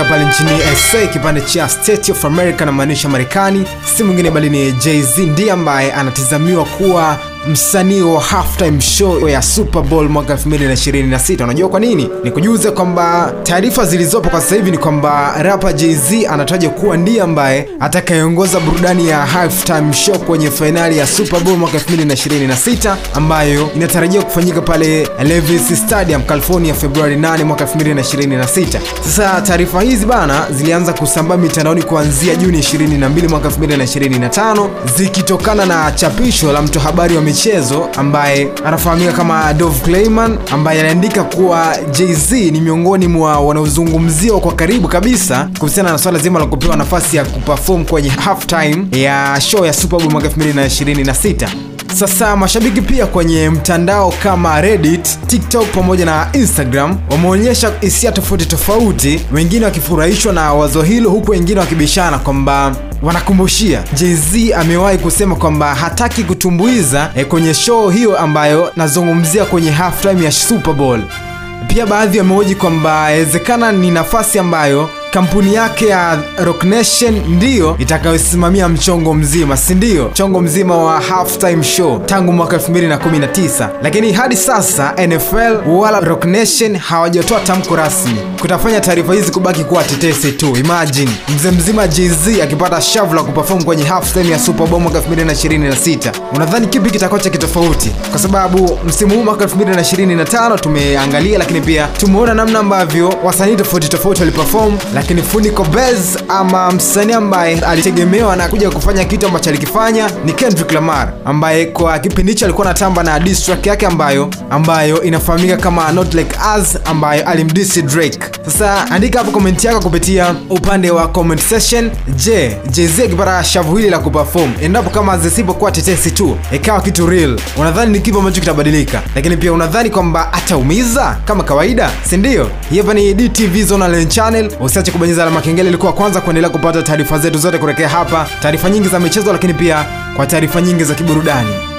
kutoka pale nchini SA, kipande cha State of America na maanisha Marekani. Si mwingine bali ni Jay-Z, ndiye ambaye anatazamiwa kuwa msanii wa halftime show ya Super Bowl mwaka 2026. Unajua kwa nini? Ni kujuza kwamba taarifa zilizopo kwa sasa hivi ni kwamba rapper Jay-Z anatajwa kuwa ndiye ambaye atakayeongoza burudani ya halftime show kwenye finali ya Super Bowl mwaka 2026 ambayo inatarajiwa kufanyika pale Levi's Stadium, California, Februari 8 mwaka 2026. Sasa taarifa hizi bana zilianza kusambaa mitandaoni kuanzia Juni 22 mwaka 2025 zikitokana na chapisho la mtu habari wa michezo ambaye anafahamika kama Dov Kleiman, ambaye anaandika kuwa Jay-Z ni miongoni mwa wanaozungumziwa kwa karibu kabisa kuhusiana na swala zima la kupewa nafasi ya kuperform kwenye halftime ya show ya Super Bowl mwaka 2026. Sasa mashabiki pia kwenye mtandao kama Reddit, TikTok pamoja na Instagram wameonyesha hisia tofauti, wengine wakifurahishwa na wazo hilo huku wengine wakibishana kwamba wanakumbushia Jay-Z amewahi kusema kwamba hataki kutumbuiza kwenye show hiyo ambayo nazungumzia kwenye halftime ya Super Bowl. Pia baadhi wamehoji kwamba inawezekana ni nafasi ambayo kampuni yake ya Roc Nation ndiyo itakayosimamia mchongo mzima, si ndio? Mchongo mzima wa halftime show tangu mwaka 2019. Lakini hadi sasa NFL wala Roc Nation hawajatoa tamko rasmi kutafanya taarifa hizi kubaki kuwa tetesi tu. Imagine mzee mzima Jay-Z akipata shavu la kuperform kwenye halftime ya Super Bowl mwaka 2026. Unadhani kipi kitakuwa cha kitofauti? Kwa sababu msimu huu mwaka 2025 tumeangalia, lakini pia tumeona namna ambavyo wasanii tofauti waliperform, lakini Funiko Bez ama msanii ambaye alitegemewa na kuja kufanya kitu ambacho alikifanya ni Kendrick Lamar, ambaye kwa kipindi hicho alikuwa anatamba na diss track yake ambayo inafahamika kama Not Like Us, ambayo alimdiss Drake. Sasa andika hapo comment yako kupitia upande wa comment section. Je, Jay-Z akipata shavu hili la kuperform, endapo kama zisipokuwa tetesi tu ikawa kitu real, unadhani ni kipi ambacho kitabadilika? Lakini pia unadhani kwamba ataumiza kama kawaida, si ndio? Hapa ni DTV Zone Channel. Usiache kubonyeza alama kengele ili kuwa kwanza kuendelea kupata taarifa zetu zote kurekea hapa, taarifa nyingi za michezo, lakini pia kwa taarifa nyingi za kiburudani.